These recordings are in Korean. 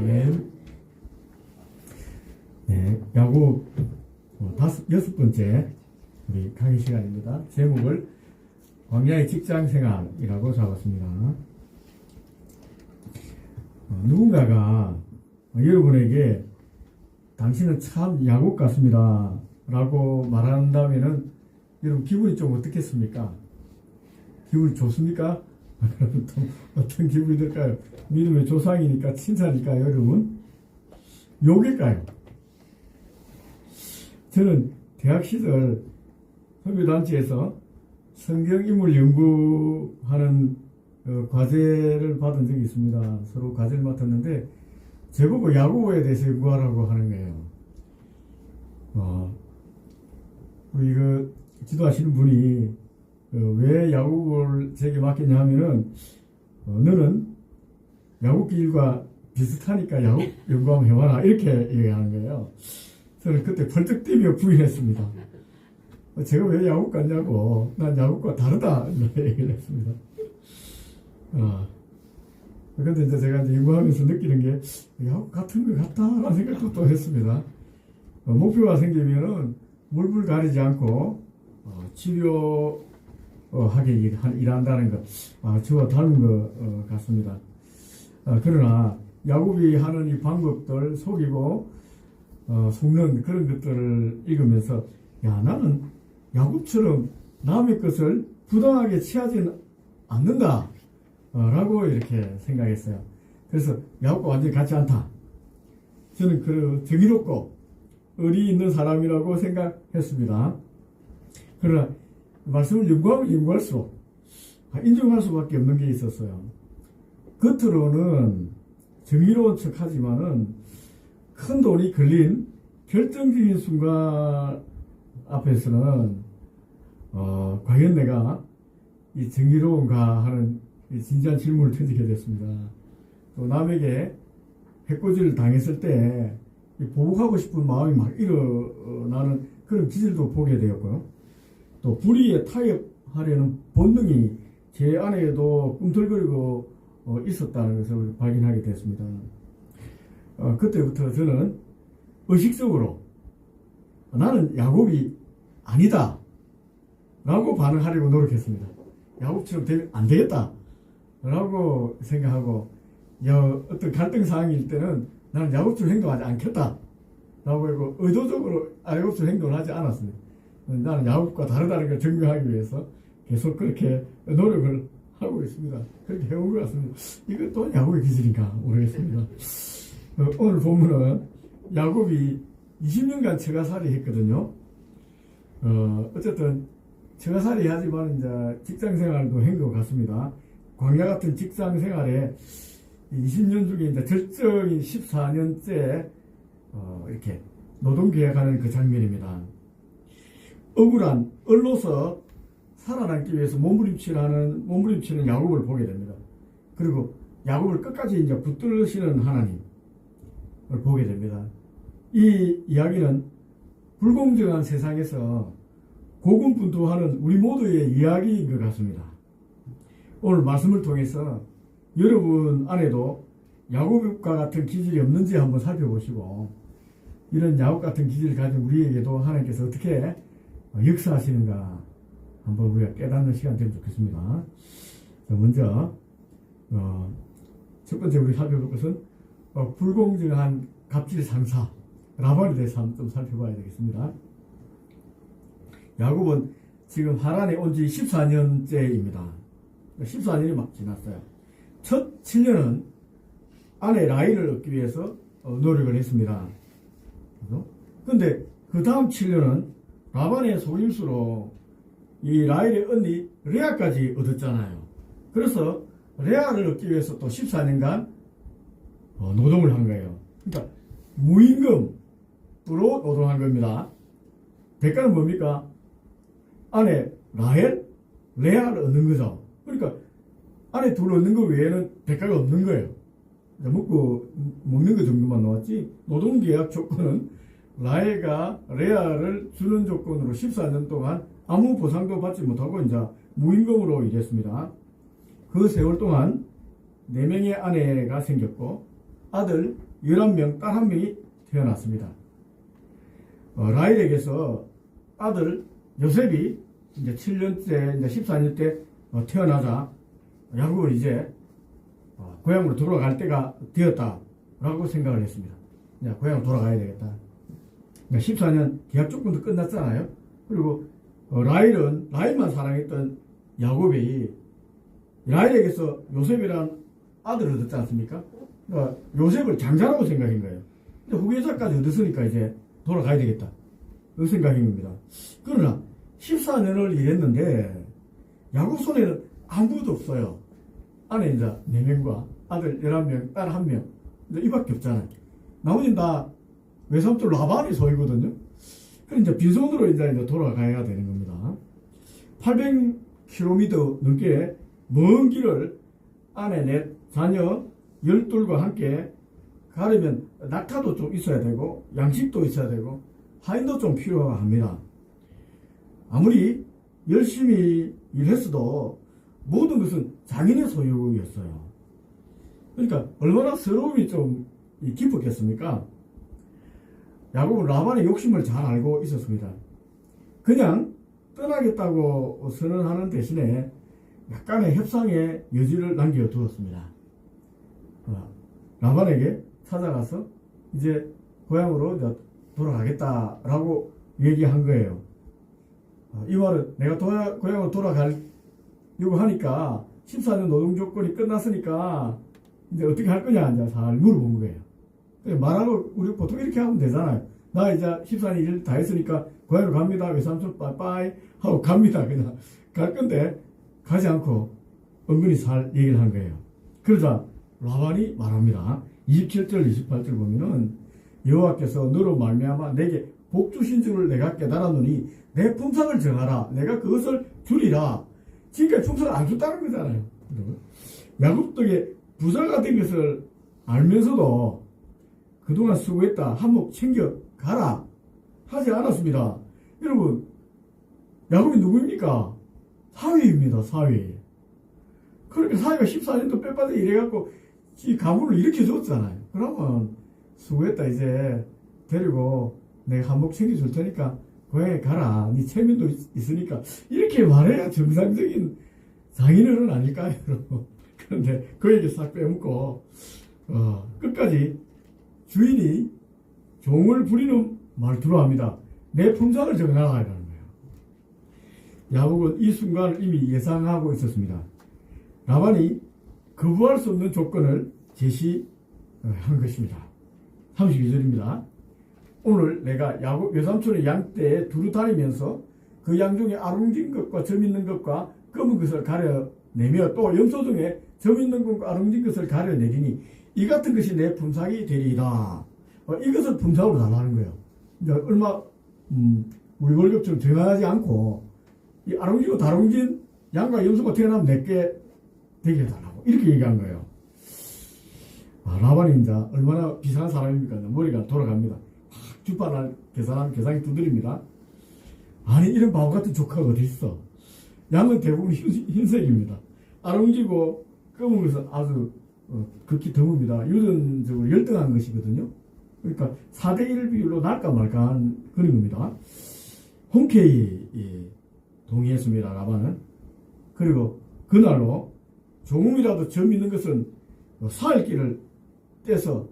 아멘. 네, 야곱 여섯 번째 우리 강의 시간입니다. 제목을 광야의 직장생활이라고 잡았습니다. 누군가가 여러분에게 당신은 참 야곱 같습니다 라고 말한다면은 여러분 기분이 좀 어떻겠습니까? 기분이 좋습니까? 그러면 또 어떤 기분이 들까요? 믿음의 조상이니까 칭찬일까요, 여러분? 욕일까요? 저는 대학 시절 선교단체에서 성경인물 연구하는 과제를 받은 적이 있습니다. 서로 과제를 맡았는데 제보고 야고보에 대해서 연구하라고 하는 거예요. 우리 지도하시는 분이 왜 야고보를 제게 맡겼냐 하면은 너는 야곱길과 비슷하니까 야곱 연구 한번 해봐라 이렇게 얘기하는 거예요. 저는 그때 벌떡 뛰며 부인했습니다. 제가 왜 야곱 같냐고, 난 야곱과 다르다 얘기를 했습니다. 근데 이제 제가 연구하면서 느끼는 게 야곱 같은 것 같다라는 생각도 또 했습니다. 목표가 생기면은 물불 가리지 않고 치료하게 일한다는 것, 저와 닮은 것 같습니다. 그러나 야곱이 하는 이 방법들 속이고 속는 그런 것들을 읽으면서 나는 야곱처럼 남의 것을 부당하게 취하지는 않는다 라고 이렇게 생각했어요. 그래서 야곱과 완전히 같지 않다. 저는 정의롭고 의리 있는 사람이라고 생각했습니다. 그러나 말씀을 연구하면 연구할수록 인정할 수밖에 없는 게 있었어요. 겉으로는 정의로운 척 하지만은 큰 돈이 걸린 결정적인 순간 앞에서는 과연 내가 이 정의로운가 하는 진지한 질문을 던지게 됐습니다. 또 남에게 해코지를 당했을 때 보복하고 싶은 마음이 막 일어나는 그런 기질도 보게 되었고요. 또 불의에 타협하려는 본능이 제 안에도 꿈틀거리고 있었다는 것을 발견하게 됐습니다. 그때부터 저는 의식적으로 나는 야곱이 아니다 라고 반응하려고 노력했습니다. 야곱처럼 되면 안 되겠다 라고 생각하고 어떤 갈등 상황일 때는 나는 야곱처럼 행동하지 않겠다 라고 하고 의도적으로 야곱처럼 행동을 하지 않았습니다. 나는 야곱과 다르다는 걸 증명하기 위해서 계속 그렇게 노력을 하고 있습니다. 그렇게 해온 것 같습니다. 이것도 야곱의 기질인가 모르겠습니다. 오늘 본문은 야곱이 20년간 처가살이 했거든요. 어쨌든 처가살이 하지만 이제 직장생활도 한 것 같습니다. 광야 같은 직장생활에 20년 중에 이제 절정인 14년째 이렇게 노동계약하는 그 장면입니다. 억울한 얼로서 살아남기 위해서 몸부림치는 야곱을 보게 됩니다. 그리고 야곱을 끝까지 이제 붙들으시는 하나님을 보게 됩니다. 이 이야기는 불공정한 세상에서 고군분투하는 우리 모두의 이야기인 것 같습니다. 오늘 말씀을 통해서 여러분 안에도 야곱과 같은 기질이 없는지 한번 살펴보시고 이런 야곱 같은 기질을 가진 우리에게도 하나님께서 어떻게 역사하시는가 한번 우리가 깨닫는 시간 되면 좋겠습니다. 자, 먼저 첫 번째 우리 살펴볼 것은 불공정한 갑질 상사 라반에 대해서 한번 좀 살펴봐야 되겠습니다. 야곱은 지금 하란에 온 지 14년째입니다. 14년이 막 지났어요. 첫 7년은 아내 라헬을 얻기 위해서 노력을 했습니다. 그런데 그 다음 7년은 라반의 속임수로 이 라헬의 언니 레아까지 얻었잖아요. 그래서 레아를 얻기 위해서 또 14년간 노동을 한 거예요. 그러니까 무임금으로 노동한 겁니다. 대가는 뭡니까? 아내 라헬, 레아를 얻는 거죠. 그러니까 아내 둘 얻는 거 외에는 대가가 없는 거예요. 먹는 거 정도만 나왔지 노동계약 조건은 라헬과 레아를 주는 조건으로 14년 동안 아무 보상도 받지 못하고 이제 무임금으로 일했습니다. 그 세월 동안 4명의 아내가 생겼고 아들 11명, 딸 1명이 태어났습니다. 라헬에게서 아들 요셉이 이제 7년째, 이제 14년째 태어나자 야곱은 이제 고향으로 돌아갈 때가 되었다라고 생각을 했습니다. 이제 고향으로 돌아가야 되겠다. 14년 계약 조건도 끝났잖아요. 그리고 라헬만 사랑했던 야곱이 라헬에게서 요셉이라는 아들을 얻었지 않습니까? 그러니까 요셉을 장자라고 생각한 거예요. 근데 후계자까지 얻었으니까 이제 돌아가야 되겠다. 그 생각인 겁니다. 그러나 14년을 일했는데 야곱 손에는 아무도 없어요. 아내 이제 4명과 아들 11명, 딸 1명. 이밖에 없잖아요. 나머지는 다 외삼촌 라반이 소유거든요. 그래서 이제 빈손으로 이제 돌아가야 되는 겁니다. 800km 넘게 먼 길을 아내 넷, 자녀 12과 함께 가려면 낙타도 좀 있어야 되고 양식도 있어야 되고 하인도 좀 필요합니다. 아무리 열심히 일했어도 모든 것은 장인의 소유였어요. 그러니까 얼마나 서러움이 좀 깊었겠습니까? 야곱은 라반의 욕심을 잘 알고 있었습니다. 그냥 떠나겠다고 선언하는 대신에 약간의 협상의 여지를 남겨두었습니다. 라반에게 찾아가서 이제 고향으로 돌아가겠다라고 얘기한 거예요. 이 말은 내가 고향으로 돌아가려고 하니까 14년 노동 조건이 끝났으니까 이제 어떻게 할 거냐 이제 잘 물어본 거예요. 말하고 우리 보통 이렇게 하면 되잖아요. 나 이제 14년 일 다 했으니까 고향으로 갑니다. 외삼촌 빠이빠이 하고 갑니다. 그냥 갈 건데 가지 않고 은근히 잘 얘기를 한 거예요. 그러자 라반이 말합니다. 27절 28절 보면은 여호와께서 너로 말미암아 내게 복 주신 줄을 내가 깨달았노니 내 품삯을 정하라. 내가 그것을 주리라. 지금까지 품삯을 안 줬다는 거잖아요. 야곱 덕에 부자가 된 것을 알면서도 그동안 수고했다. 한몫 챙겨가라. 하지 않았습니다. 여러분, 야곱이 누구입니까? 사위입니다. 사위. 그러니까 사위가 14년도 빼빠져 일해갖고 이 가문을 일으켜줬잖아요. 그러면 수고했다. 이제 데리고 내가 한몫 챙겨줄 테니까 고향에 가라. 네 체면도 있으니까. 이렇게 말해야 정상적인 장인어른 아닐까요? 여러분. 그런데 그 얘기 싹 빼먹고 끝까지 주인이 종을 부리는 말투로 합니다. 내 품삯을 정하라라는 거예요. 야곱은 이 순간을 이미 예상하고 있었습니다. 라반이 거부할 수 없는 조건을 제시한 것입니다. 32절입니다. 오늘 내가 야곱 외삼촌의 양떼에 두루 다니면서 그 양 중에 아롱진 것과 점 있는 것과 검은 것을 가려내며 또 염소 중에 점 있는 것과 아롱진 것을 가려내리니 이 같은 것이 내 품삯이 되리이다. 이것을 품삯으로 달라는 거예요. 이제 얼마 우리 월급처럼 정하지 않고 이 아롱진과 다롱진 양과 염소가 태어나면 내게 되게 해달라고 이렇게 얘기한 거예요. 라반이 이제 얼마나 비싼 사람입니까? 머리가 돌아갑니다. 주판을 계산하면 계산이 두드립니다. 아니 이런 바보 같은 조카가 어디 있어? 양은 대부분 흰색입니다. 아롱지고 검은 것은 아주 극히 드뭅니다. 유전적으로 열등한 것이거든요. 그러니까 4대1 비율로 날까 말까 하는 그런 겁니다. 흔쾌히 동의했습니다. 라반은. 그리고 그날로 조금이라도 점 있는 것은 사흘길을 떼서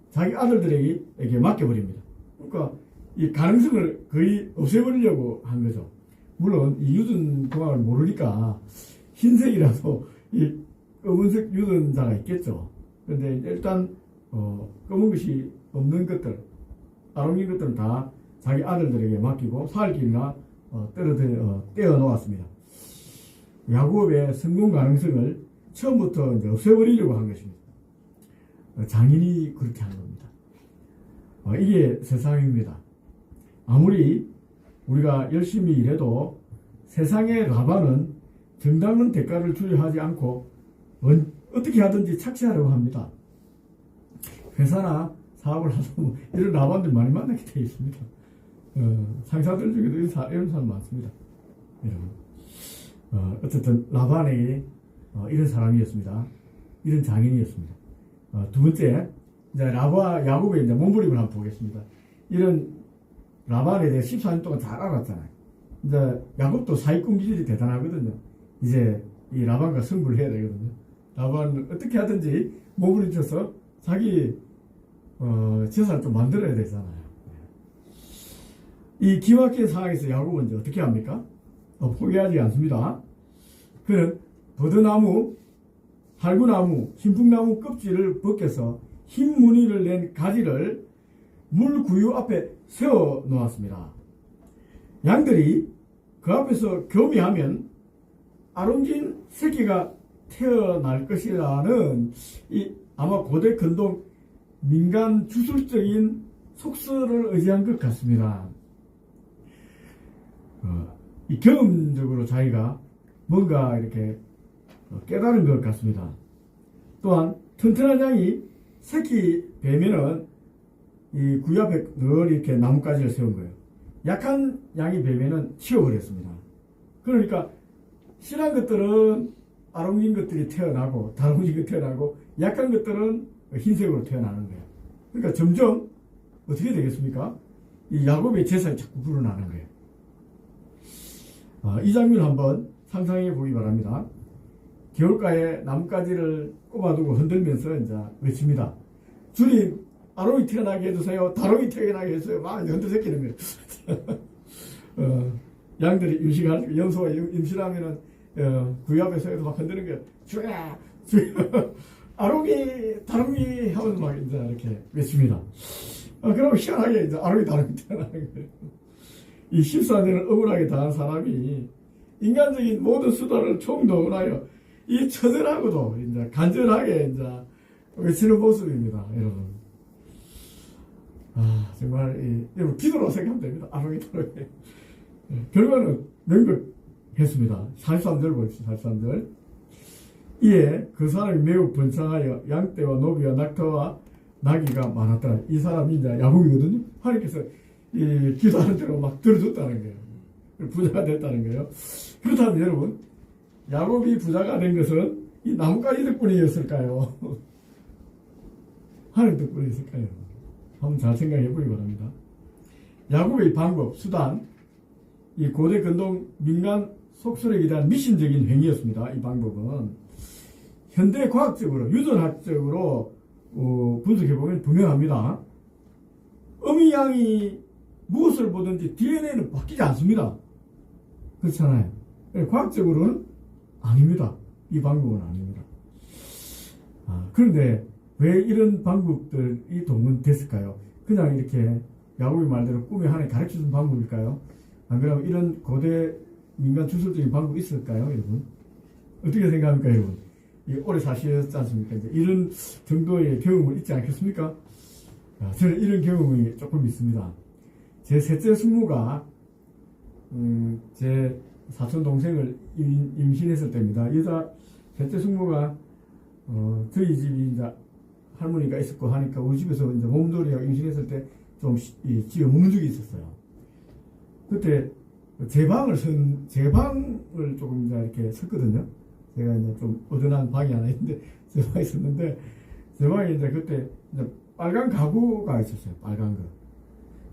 자기 아들들에게 맡겨버립니다. 그러니까 이 가능성을 거의 없애버리려고 한 거죠. 물론 이 유전 공학을 모르니까 흰색이라도 이 검은색 유전자가 있겠죠. 그런데 일단 검은 것이 없는 것들, 아롱인 것들은 다 자기 아들들에게 맡기고 사흘길이나 떼어 놓았습니다. 야곱의 성공 가능성을 처음부터 이제 없애버리려고 한 것입니다. 장인이 그렇게 한 겁니다. 이게 세상입니다. 아무리 우리가 열심히 일해도 세상의 라반은 정당한 대가를 주려하지 않고 어떻게 하든지 착취하려고 합니다. 회사나 사업을 하도 이런 라반들 많이 만나게 되어 있습니다. 상사들 중에도 이런 사람 많습니다. 어쨌든 라반에게 이런 사람이었습니다. 이런 장인이었습니다. 두 번째, 이제 야곱의 이제 몸부림을 한번 보겠습니다. 이런 라반에 대해 14년 동안 잘 알았잖아요. 이제 야곱도 사기꾼 기질이 대단하거든요. 이제 이 라반과 승부를 해야 되거든요. 라반은 어떻게 하든지 몸부림쳐서 자기 재산을 좀 만들어야 되잖아요. 이 기막힌 상황에서 야곱은 이제 어떻게 합니까? 포기하지 않습니다. 그는 버드나무, 할구나무, 신풍나무 껍질을 벗겨서 흰 무늬를 낸 가지를 물구유 앞에 세워 놓았습니다. 양들이 그 앞에서 교미하면 아름진 새끼가 태어날 것이라는 아마 고대 근동 민간 주술적인 속설을 의지한 것 같습니다. 이 경험적으로 자기가 뭔가 이렇게 깨달은 것 같습니다. 또한 튼튼한 양이 새끼 뱀에는 이 구유 앞에 늘 이렇게 나뭇가지를 세운 거예요. 약한 양이 뱀에는 치워버렸습니다. 그러니까 실한 것들은 아롱진 것들이 태어나고 다롱진 것이 태어나고 약한 것들은 흰색으로 태어나는 거예요. 그러니까 점점 어떻게 되겠습니까? 이 야곱의 재산이 자꾸 불어나는 거예요. 이 장면을 한번 상상해 보기 바랍니다. 겨울가에 나뭇가지를 꼽아두고 흔들면서 이제 외칩니다. 주님, 아롱이 태어나게 해주세요. 다롱이 태어나게 해주세요. 막 흔들새끼는 거예요. 양들이 임신할, 염소가 임신하면은 구유 앞에 서서 막 흔드는 거예요. 주야, 주야, 아롱이, 다롱이 하면서 막 이제 이렇게 외칩니다. 그럼 희한하게 이제 아롱이, 다롱이 태어나는 거예요. 이 14년을 억울하게 당한 사람이 인간적인 모든 수단을 총동원하여 이 처절하고도 이제 간절하게 이제 외치는 모습입니다, 여러분. 정말 여러분 기도로 생각하면 됩니다. 아롱이 다롱이. 결과는 명백했습니다. 43절 보십시오. 43절. 이에 그 사람이 매우 번창하여 양떼와 노비와 낙타와 나귀가 많았더라. 이 사람이 이제 야곱이거든요. 하나님께서 이 기도하는 대로 막 들어줬다는 거예요. 부자가 됐다는 거예요. 그렇다면 여러분, 야곱이 부자가 된 것은 이 나뭇가지 덕분이었을까요? 하나님 덕분이었을까요? 한번 잘 생각해 보기 바랍니다. 야곱의 방법, 수단, 이 고대 근동 민간 속설에 대한 미신적인 행위였습니다. 이 방법은 현대 과학적으로, 유전학적으로 분석해 보면 분명합니다. 어미 양이 무엇을 보든지 DNA는 바뀌지 않습니다. 그렇잖아요. 과학적으로는 아닙니다. 이 방법은 아닙니다. 그런데 왜 이런 방법들이 동원됐을까요? 그냥 이렇게 야곱의 말대로 꿈에 하나님 가르쳐준 방법일까요? 안 그러면 이런 고대 민간 주술적인 방법이 있을까요, 여러분? 어떻게 생각합니까, 여러분? 오래 사셨지 않습니까? 이제 이런 정도의 경험을 있지 않겠습니까? 저는 이런 경험이 조금 있습니다. 제 셋째 숙모가 제 사촌 동생을 임신했을 때입니다. 여자 셋째 숙모가 저희 집이 이제 할머니가 있었고 하니까 우리 집에서 이제 몸돌이하고 임신했을 때 좀 지어 먹는 적이 있었어요. 그때 제 방을 조금 이제 이렇게 섰거든요. 제가 이제 좀 어둔한 방이 하나 있는데 제 방에 있었는데 제 방에 이제 그때 이제 빨간 가구가 있었어요. 빨간 거.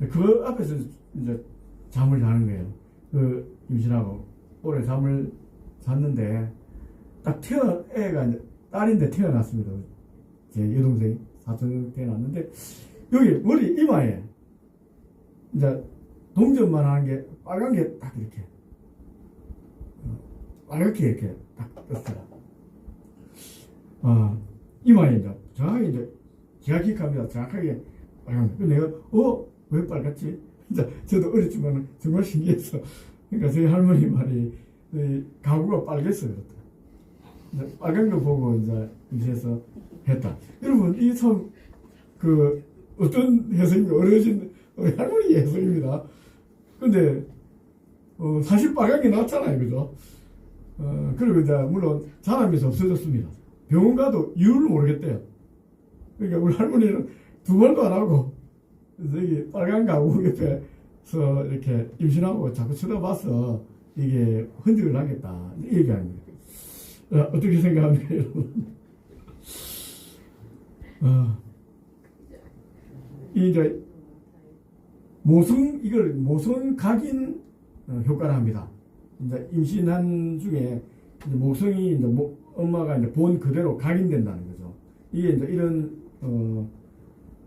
그 앞에서 이제 잠을 자는 거예요. 그 임신하고 오래 잠을 잤는데 딱 애가 이제 딸인데 태어났습니다. 제 여동생이 사촌 태어났는데 여기 머리 이마에 이제 동전만 하는 게 빨간 게 딱 이렇게 빨갛게 이렇게 딱 떴어요. 이마에 이제 정확하게 이제 기가 기합니다. 정확하게 빨간 거. 내가 왜 빨갛지? 진짜 저도 어렸지만 정말 신기했어. 그러니까 저희 할머니 말이 가구가 빨갰어요. 빨간 거 보고 이제 임신해서 했다. 여러분 이게 참 어떤 해석인가 어려진 우리 할머니의 해석입니다. 근데 사실 빨간 게 낫잖아요, 그죠? 그리고 이제 물론 자라면서 없어졌습니다. 병원 가도 이유를 모르겠대요. 그러니까 우리 할머니는 두 번도 안 하고 여기 빨간 가구 옆에서 이렇게 임신하고 자꾸 쳐다봐서 이게 흔적을 하겠다 이 얘기합니다. 어떻게 생각합니까, 여러분? 이제 이걸 모성 각인 효과를 합니다. 이제 임신한 중에 이제 모성이 이제 엄마가 이제 본 그대로 각인된다는 거죠. 이게 이제 이런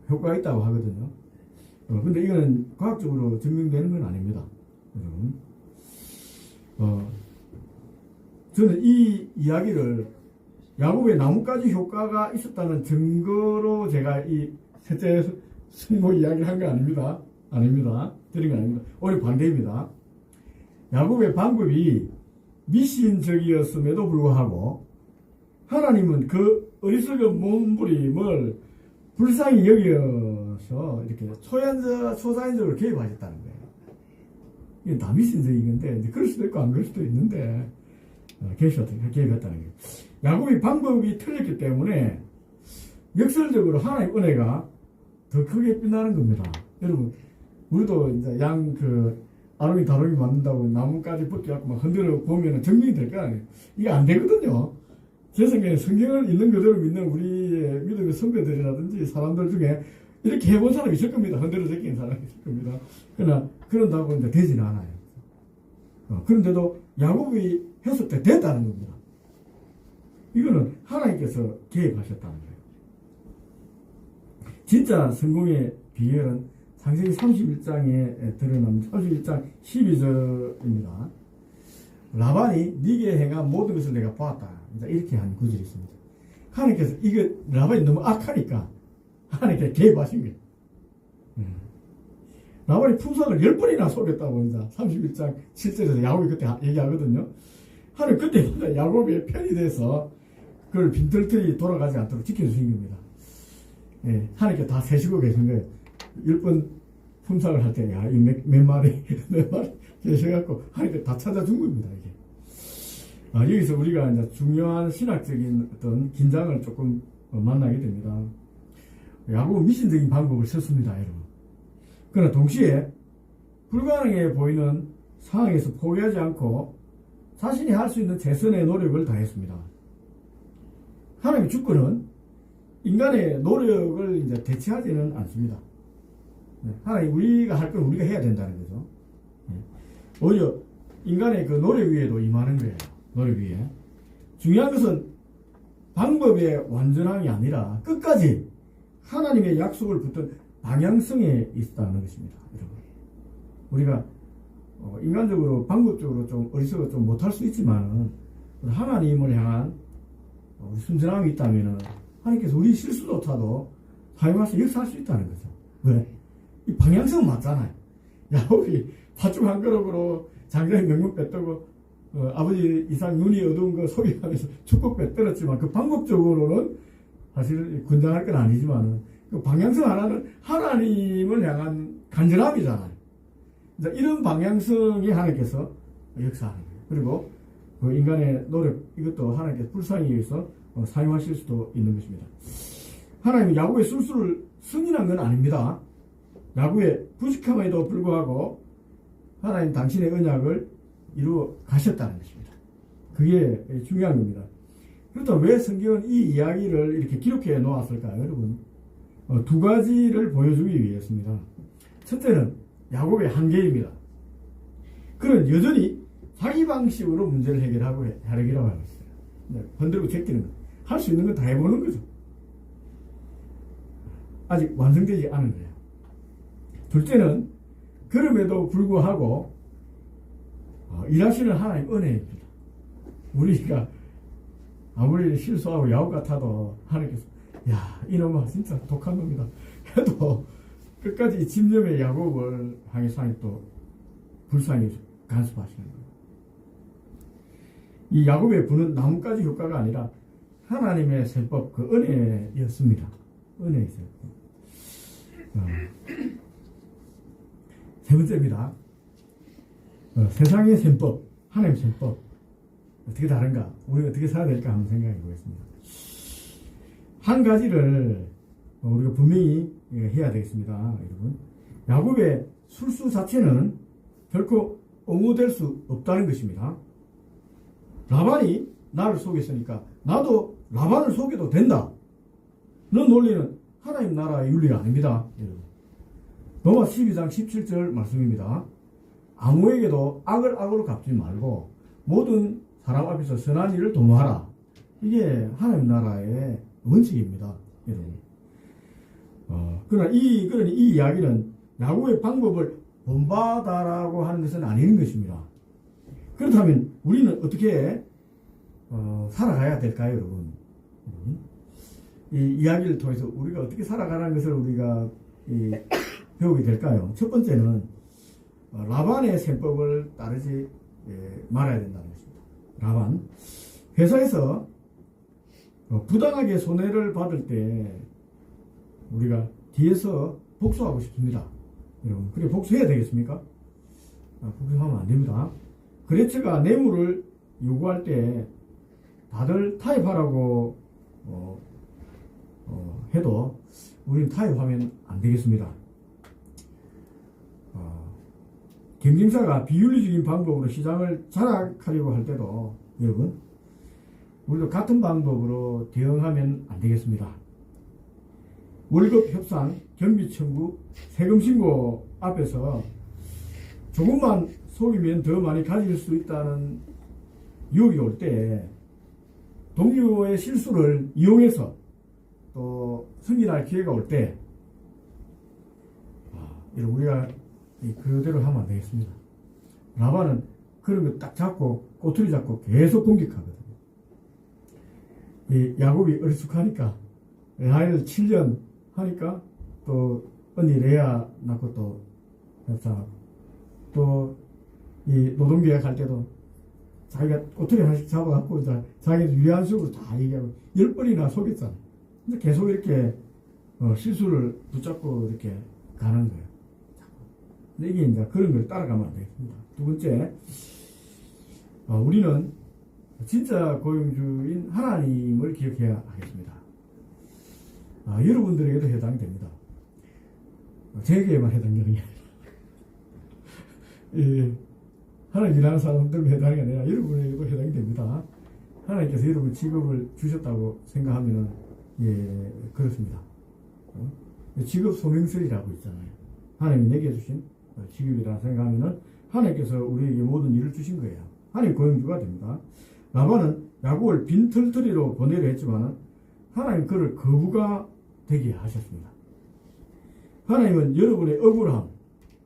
효과가 있다고 하거든요. 근데 이거는 과학적으로 증명되는 건 아닙니다. 여러분. 저는 이 이야기를 야곱의 나뭇가지 효과가 있었다는 증거로 제가 이 셋째 승모 이야기를 한 거 아닙니다. 아닙니다. 드린 거 아닙니다. 오히려 반대입니다. 야곱의 방법이 미신적이었음에도 불구하고 하나님은 그 어리석은 몸부림을 불쌍히 여겨서 이렇게 초자연적으로 개입하셨다는 거예요. 이게 다 미신적인 건데, 이제 그럴 수도 있고 안 그럴 수도 있는데, 개입했다는 거예요. 야곱의 방법이 틀렸기 때문에 역설적으로 하나님의 은혜가 더 크게 빛나는 겁니다. 여러분, 우리도 이제 아롱이 다롱이 맞는다고 나뭇가지 벗겨갖고 막 흔들어 보면 증명이 될 거 아니에요. 이게 안 되거든요. 제 생각에 성경을 있는 그대로 믿는 우리의 믿음의 선배들이라든지 사람들 중에 이렇게 해본 사람이 있을 겁니다. 흔들어 제끼는 사람이 있을 겁니다. 그러나 그런다고 이제 되지는 않아요. 그런데도 야곱이 했을 때 됐다는 겁니다. 이거는 하나님께서 개입하셨다는 거예요. 진짜 성공의 비결은 창세기 31장에 드러난 31장 12절입니다. 라반이 네게 행한 모든 것을 내가 보았다. 이렇게 한 구절이 있습니다. 하나님께서 라반이 너무 악하니까 하나님께서 개입하신 거예요. 라반이 품삯을 10번이나 속였다고 31장 7절에서 야곱이 그때 얘기하거든요. 하나님 그때 야곱의 편이 돼서 그걸 빈털털이 돌아가지 않도록 지켜주신 겁니다. 예, 하나님께 다 세시고 계신 거예요. 10번 품삯을 할 때, 야, 이 몇 마리 계셔갖고, 하나님께 다 찾아준 겁니다, 이게. 여기서 우리가 이제 중요한 신학적인 어떤 긴장을 조금 만나게 됩니다. 야곱은 미신적인 방법을 썼습니다, 여러분. 그러나 동시에 불가능해 보이는 상황에서 포기하지 않고 자신이 할 수 있는 최선의 노력을 다했습니다. 하나님의 주권은 인간의 노력을 이제 대체하지는 않습니다. 하나님 우리가 할 건 우리가 해야 된다는 거죠. 오히려 인간의 그 노력 위에도 임하는 거예요. 노력 위에. 중요한 것은 방법의 완전함이 아니라 끝까지 하나님의 약속을 붙든 방향성에 있다는 것입니다. 여러분. 우리가 인간적으로 방법적으로 좀 어리석어 좀 못할 수 있지만 하나님을 향한 순전함이 있다면 하나님께서 우리 실수조차도 사용해서 역사할 수 있다는 거죠. 왜? 이 방향성은 맞잖아요. 야곱이 팥죽 한 그릇으로 장자의 명분 뺐다고 아버지 이상 눈이 어두운 거 소개하면서 축복 뺐더랬지만 그 방법적으로는 사실 군장할 건 아니지만 그 방향성 하나는 하나님을 향한 간절함이잖아요. 이런 방향성이 하나님께서 역사하는 거예요. 그리고 그 인간의 노력 이것도 하나님께서 불쌍히 위해서 사용하실 수도 있는 것입니다. 하나님은 야곱의 술수를 승인한 건 아닙니다. 야곱의 부족함에도 불구하고 하나님 당신의 언약을 이루어 가셨다는 것입니다. 그게 중요한 겁니다. 그렇다면 왜 성경은 이 이야기를 이렇게 기록해 놓았을까요, 여러분? 두 가지를 보여주기 위해서입니다. 첫째는 야곱의 한계입니다. 그는 여전히 자기 방식으로 문제를 해결하고 하려고 하고 있어요. 흔들고 제끼는 거. 할 수 있는 건 다 해보는 거죠. 아직 완성되지 않은 거예요. 둘째는 그럼에도 불구하고 일하시는 하나님 은혜입니다. 우리가 아무리 실수하고 야곱 같아도 하나님께서 야 이놈아 진짜 독한 놈이다 해도 끝까지 집념의 야곱을 향해서 하나님 또 불쌍히 간섭하시는 거예요. 이 야곱의 부는 나뭇가지 효과가 아니라 하나님의 셈법 그 은혜였습니다. 은혜의 셈법. 세 번째입니다. 세상의 셈법, 하나님의 셈법 어떻게 다른가? 우리가 어떻게 살아야 될까 한번 생각해 보겠습니다. 한 가지를 우리가 분명히 해야 되겠습니다. 여러분, 야곱의 술수 자체는 결코 옹호될 수 없다는 것입니다. 라반이 나를 속였으니까 나도 라반을 속여도 된다. 는 논리는 하나님 나라의 윤리가 아닙니다. 여러분. 로마 12장 17절 말씀입니다. 아무에게도 악을 악으로 갚지 말고 모든 사람 앞에서 선한 일을 도모하라. 이게 하나님 나라의 원칙입니다, 여러분. 그러나 이 이야기는 야곱의 방법을 본받아라고 하는 것은 아닌 것입니다. 그렇다면 우리는 어떻게 살아가야 될까요, 여러분? 이 이야기를 통해서 우리가 어떻게 살아가라는 것을 우리가 배우게 될까요? 첫 번째는 라반의 셈법을 따르지 말아야 된다는 것입니다. 라반, 회사에서 부당하게 손해를 받을 때 우리가 뒤에서 복수하고 싶습니다. 여러분, 그래 복수해야 되겠습니까? 복수하면 안 됩니다. 거래처가 뇌물을 요구할 때 다들 타협하라고 해도 우리는 타협하면 안 되겠습니다. 경쟁사가 비윤리적인 방법으로 시장을 장악하려고 할 때도 여러분, 우리도 같은 방법으로 대응하면 안 되겠습니다. 월급 협상, 경비 청구, 세금 신고 앞에서 조금만 속이면 더 많이 가질 수 있다는 유혹이 올 때 동료의 실수를 이용해서 또 승진할 기회가 올 때 우리가 그대로 하면 안 되겠습니다. 라반은 그런 거 딱 잡고 꼬투리 잡고 계속 공격하거든요. 이 야곱이 어리숙하니까 라헬을 7년 하니까 또 언니 레아 낳고 또 협상하고 또 이 노동계약 할 때도 자기가 꼬투리 하나씩 잡아갖고 이제 자기는 유리한 식으로 다 얘기하고 10번이나 속였잖아. 근데 계속 이렇게 실수를 붙잡고 이렇게 가는 거예요. 근데 이게 이제 그런 걸 따라가면 안 되겠습니다. 두 번째, 우리는 진짜 고용주인 하나님을 기억해야 하겠습니다. 여러분들에게도 해당이 됩니다. 제게만 해당되는 게 아니라 하나님 일하는 사람들은 해당이 아니라 여러분에게도 해당이 됩니다. 하나님께서 여러분 직업을 주셨다고 생각하면은 그렇습니다. 직업 소명설이라고 있잖아요. 하나님이 내게 주신 직업이라 생각하면은 하나님께서 우리에게 모든 일을 주신 거예요. 하나님 고용주가 됩니다. 라반은 야곱을 빈털터리로 보내려 했지만은 하나님 그를 거부가 되게 하셨습니다. 하나님은 여러분의 억울함,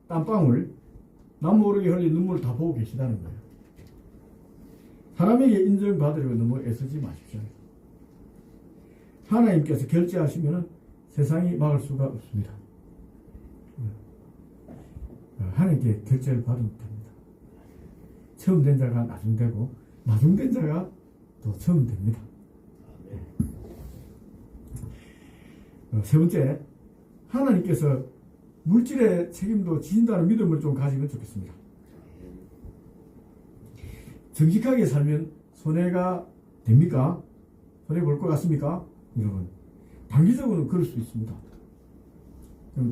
땀방울, 남 모르게 흘린 눈물을 다 보고 계시다는 거예요. 사람에게 인정받으려고 너무 애쓰지 마십시오. 하나님께서 결제하시면 세상이 막을 수가 없습니다. 하나님께 결제를 받으면 됩니다. 처음 된 자가 나중 되고 나중 된 자가 또 처음 됩니다. 세 번째, 하나님께서 물질의 책임도 지신다는 믿음을 좀 가지면 좋겠습니다. 정직하게 살면 손해가 됩니까? 손해 볼 것 같습니까? 여러분, 단기적으로는 그럴 수 있습니다.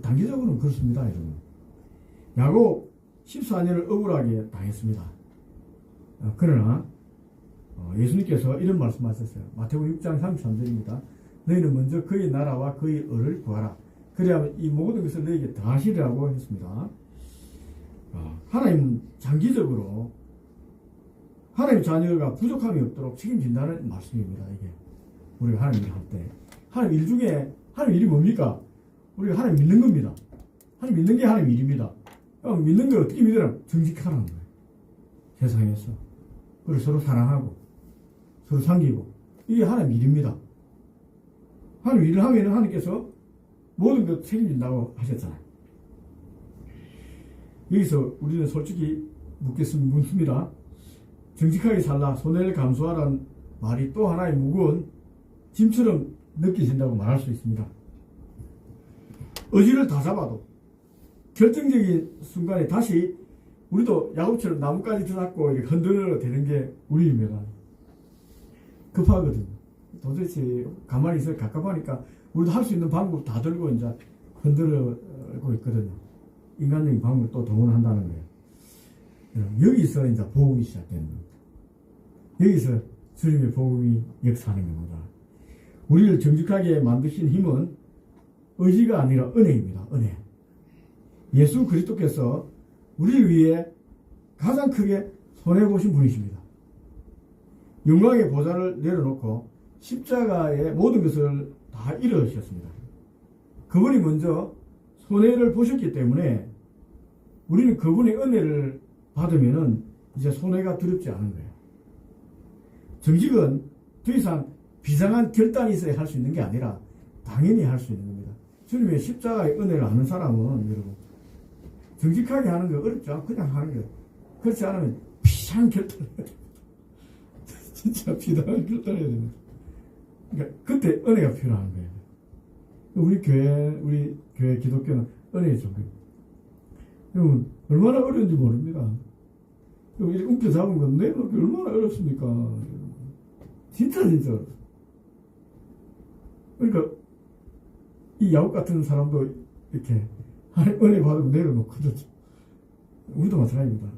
단기적으로는 그렇습니다, 여러분. 야곱 14년을 억울하게 당했습니다. 그러나 예수님께서 이런 말씀하셨어요. 마태복음 6장 33절입니다. 너희는 먼저 그의 나라와 그의 의를 구하라. 그래야만 이 모든 것을 너희에게 더하시리라고 했습니다. 하나님은 장기적으로 하나님 자녀가 부족함이 없도록 책임진다는 말씀입니다. 이게 우리가 하나님 일을 할 때, 하나님 일 중에 하나님 일이 뭡니까? 우리가 하나님 믿는 겁니다. 하나님 믿는 게 하나님 일입니다. 믿는 걸 어떻게 믿으라면 정직하라는 거예요. 세상에서 그리고 서로 사랑하고 서로 섬기고, 이게 하나님 일입니다. 하나님 일을 하면 하나님께서 모든 것 책임진다고 하셨잖아요. 여기서 우리는 솔직히 묻습니다. 정직하게 살라, 손해를 감수하라는 말이 또 하나의 무거운 짐처럼 느껴진다고 말할 수 있습니다. 어지를 다 잡아도 결정적인 순간에 다시 우리도 야곱처럼 나뭇가지 잡고 흔들어 대는 게 우리입니다. 급하거든요. 도대체 가만히 있어 갑갑하니까 우리도 할 수 있는 방법 다 들고 이제 흔들고 있거든요. 인간적인 방법을 또 동원한다는 거예요. 여기서 이제 복음이 시작되는 겁니다. 여기서 주님의 복음이 역사하는 겁니다. 우리를 정직하게 만드신 힘은 의지가 아니라 은혜입니다. 은혜. 예수 그리스도께서 우리를 위해 가장 크게 손해보신 분이십니다. 영광의 보좌를 내려놓고 십자가의 모든 것을 다 이루셨습니다. 그분이 먼저 손해를 보셨기 때문에 우리는 그분의 은혜를 받으면은 이제 손해가 두렵지 않은 거예요. 정직은 더 이상 비상한 결단이 있어야 할 수 있는 게 아니라 당연히 할 수 있는 겁니다. 주님의 십자가의 은혜를 아는 사람은 여러분 정직하게 하는 거 어렵죠. 그냥 하는 거예요. 그렇지 않으면 비상한 결단을 해야 됩니다. 진짜 비상한 결단을 해야 됩니다. 그러니까 그때 은혜가 필요한 거예요. 우리 교회 기독교는 은혜의 종교입니다. 여러분 얼마나 어려운지 모릅니다. 이렇게 움켜잡은 건 내놓기 얼마나 어렵습니까? 진짜 어렵습니다. 그러니까 이 야곱 같은 사람도 이렇게 하나님 은혜 받으고 내려놓거든요. 우리도 마찬가지입니다.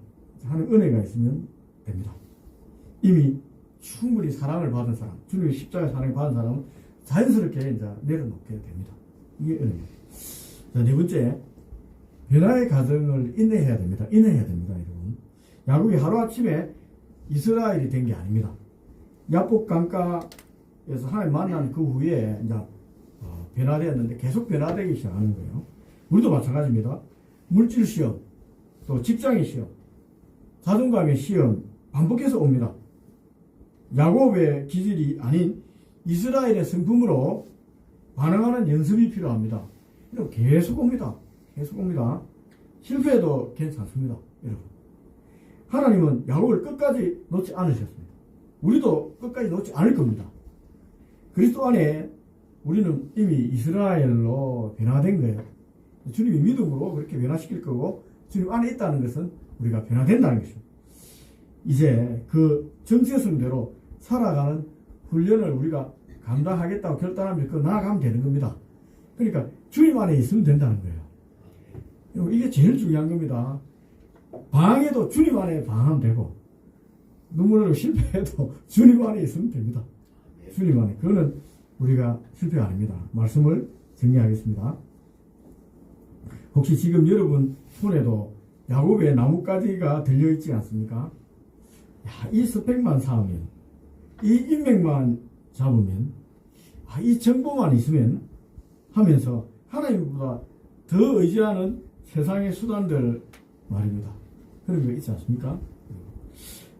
하나님 은혜가 있으면 됩니다. 이미 충분히 사랑을 받은 사람, 주님의 십자가의 사랑을 받은 사람은 자연스럽게 이제 내려놓게 됩니다. 이게 은혜입니다. 자, 네 번째, 변화의 과정을 인내해야 됩니다. 인내해야 됩니다, 여러분. 야곱이 하루아침에 이스라엘이 된 게 아닙니다. 야복 강가에서 하나님 만난 그 후에 이제 변화되었는데 계속 변화되기 시작하는 거예요. 우리도 마찬가지입니다. 물질 시험, 또 직장의 시험, 자존감의 시험 반복해서 옵니다. 야곱의 기질이 아닌 이스라엘의 성품으로 반응하는 연습이 필요합니다. 이거 계속 옵니다. 계속 옵니다. 실패해도 괜찮습니다. 여러분. 하나님은 야곱을 끝까지 놓지 않으셨습니다. 우리도 끝까지 놓지 않을 겁니다. 그리스도 안에 우리는 이미 이스라엘로 변화된 거예요. 주님이 믿음으로 그렇게 변화시킬 거고 주님 안에 있다는 것은 우리가 변화된다는 것입니다. 이제 그 정체성대로 살아가는 훈련을 우리가 감당하겠다고 결단하면 그 나아가면 되는 겁니다. 그러니까 주님 안에 있으면 된다는 거예요. 이게 제일 중요한 겁니다. 방해도 주님 안에 방하면 되고 눈물로 실패해도 주님 안에 있으면 됩니다. 주님 안에. 그거는 우리가 실패가 아닙니다. 말씀을 정리하겠습니다. 혹시 지금 여러분 손에도 야곱의 나뭇가지가 들려있지 않습니까? 야, 이 스펙만 쌓으면, 이 인맥만 잡으면, 이 정보만 있으면 하면서 하나님보다 더 의지하는 세상의 수단들 말입니다. 그런 거 있지 않습니까?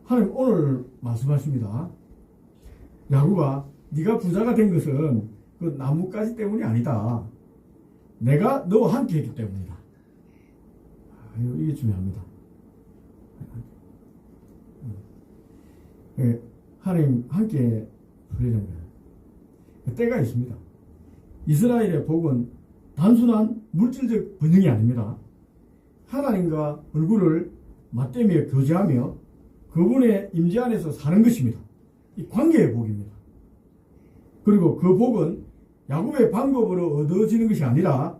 하나님 오늘 말씀하십니다. 야곱아, 네가 부자가 된 것은 그 나뭇가지 때문이 아니다. 내가 너와 함께 했기 때문이다. 이게 중요합니다. 하나님 함께 부르는 거예요. 때가 있습니다. 이스라엘의 복은 단순한 물질적 번영이 아닙니다. 하나님과 얼굴을 맞대며 교제하며 그분의 임재 안에서 사는 것입니다. 이 관계의 복입니다. 그리고 그 복은 야곱의 방법으로 얻어지는 것이 아니라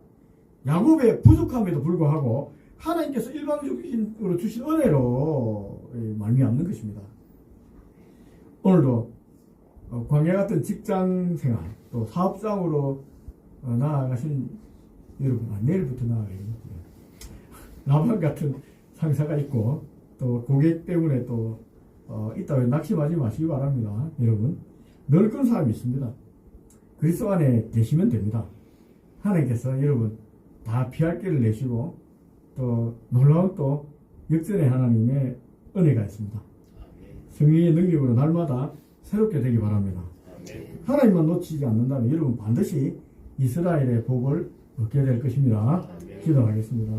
야곱의 부족함에도 불구하고 하나님께서 일방적으로 주신 은혜로 말미암는 것입니다. 오늘도 광야 같은 직장 생활 또 사업장으로 나아가신 여러분, 내일부터 나아가겠네요. 라반 같은 상사가 있고 또 고객 때문에 또 이따가 낙심하지 마시기 바랍니다. 여러분, 넓은 사람이 있습니다. 그리스도 안에 계시면 됩니다. 하나님께서 여러분 다 피할 길을 내시고 또 놀라운 또 역전의 하나님의 은혜가 있습니다. 성령의 능력으로 날마다 새롭게 되기 바랍니다. 하나님만 놓치지 않는다면 여러분 반드시 이스라엘의 복을 얻게 될 것입니다. 기도하겠습니다.